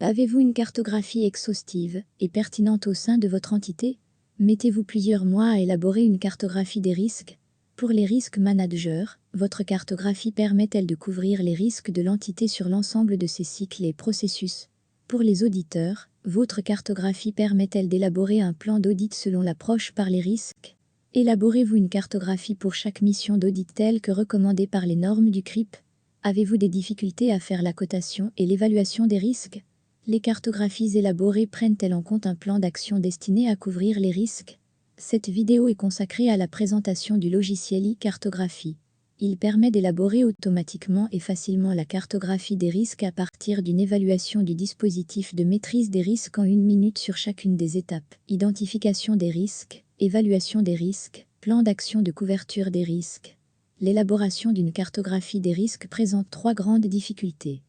Avez-vous une cartographie exhaustive et pertinente au sein de votre entité? Mettez-vous plusieurs mois à élaborer une cartographie des risques? Pour les risques managers, votre cartographie permet-elle de couvrir les risques de l'entité sur l'ensemble de ses cycles et processus? Pour les auditeurs, votre cartographie permet-elle d'élaborer un plan d'audit selon l'approche par les risques? Élaborez-vous une cartographie pour chaque mission d'audit telle que recommandée par les normes du CRIP? Avez-vous des difficultés à faire la cotation et l'évaluation des risques? Les cartographies élaborées prennent-elles en compte un plan d'action destiné à couvrir les risques? Cette vidéo est consacrée à la présentation du logiciel e-cartographie. Il permet d'élaborer automatiquement et facilement la cartographie des risques à partir d'une évaluation du dispositif de maîtrise des risques en 1 minute sur chacune des étapes. Identification des risques, évaluation des risques, plan d'action de couverture des risques. L'élaboration d'une cartographie des risques présente 3 grandes difficultés.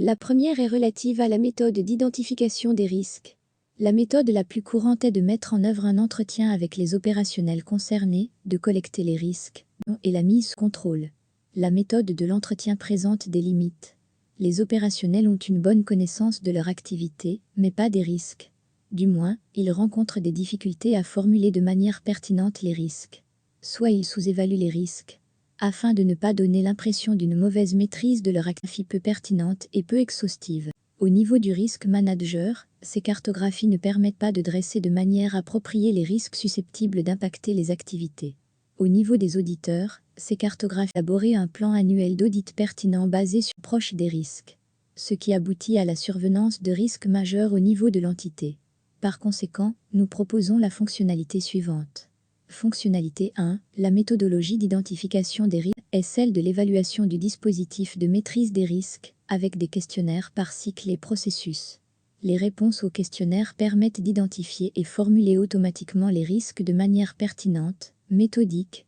La première est relative à la méthode d'identification des risques. La méthode la plus courante est de mettre en œuvre un entretien avec les opérationnels concernés, de collecter les risques, et la mise sous contrôle. La méthode de l'entretien présente des limites. Les opérationnels ont une bonne connaissance de leur activité, mais pas des risques. Du moins, ils rencontrent des difficultés à formuler de manière pertinente les risques. Soit ils sous-évaluent les risques, afin de ne pas donner l'impression d'une mauvaise maîtrise de leur activité peu pertinente et peu exhaustive. Au niveau du risque manager, ces cartographies ne permettent pas de dresser de manière appropriée les risques susceptibles d'impacter les activités. Au niveau des auditeurs, ces cartographies élaborer un plan annuel d'audit pertinent basé sur proche des risques, ce qui aboutit à la survenance de risques majeurs au niveau de l'entité. Par conséquent, nous proposons la fonctionnalité suivante. Fonctionnalité 1. La méthodologie d'identification des risques est celle de l'évaluation du dispositif de maîtrise des risques, avec des questionnaires par cycle et processus. Les réponses aux questionnaires permettent d'identifier et formuler automatiquement les risques de manière pertinente, méthodique.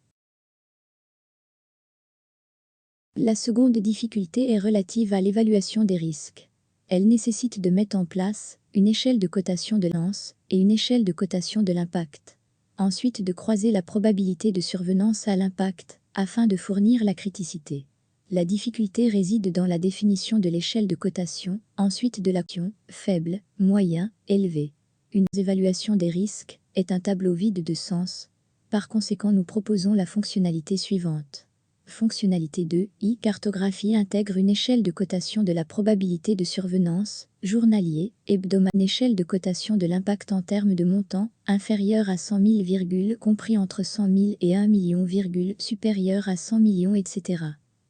La seconde difficulté est relative à l'évaluation des risques. Elle nécessite de mettre en place une échelle de cotation de lance et une échelle de cotation de l'impact. Ensuite de croiser la probabilité de survenance à l'impact, afin de fournir la criticité. La difficulté réside dans la définition de l'échelle de cotation, ensuite de l'action, faible, moyen, élevé. Une évaluation des risques est un tableau vide de sens. Par conséquent, nous proposons la fonctionnalité suivante. Fonctionnalité 2, e-cartographie intègre une échelle de cotation de la probabilité de survenance, journalier, hebdomadaire, une échelle de cotation de l'impact en termes de montant, inférieur à 100 000, compris entre 100 000 et 1 million, supérieur à 100 millions, etc.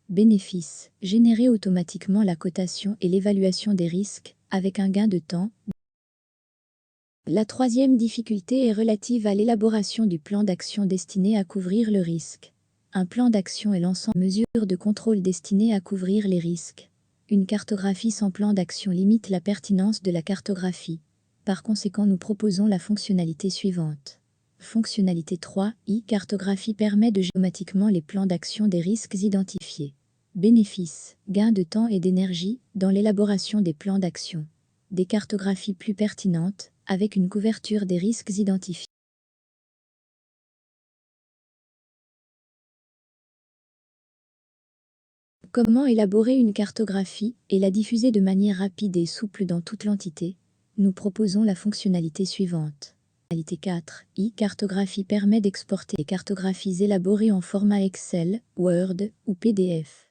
Bénéfice, générer automatiquement la cotation et l'évaluation des risques, avec un gain de temps. La troisième difficulté est relative à l'élaboration du plan d'action destiné à couvrir le risque. Un plan d'action est l'ensemble de mesures de contrôle destinées à couvrir les risques. Une cartographie sans plan d'action limite la pertinence de la cartographie. Par conséquent, nous proposons la fonctionnalité suivante. Fonctionnalité 3, e-cartographie permet de générer automatiquement les plans d'action des risques identifiés. Bénéfices, gain de temps et d'énergie dans l'élaboration des plans d'action. Des cartographies plus pertinentes, avec une couverture des risques identifiés. Comment élaborer une cartographie et la diffuser de manière rapide et souple dans toute l'entité? Nous proposons la fonctionnalité suivante. Fonctionnalité 4. E-cartographie permet d'exporter les cartographies élaborées en format Excel, Word ou PDF.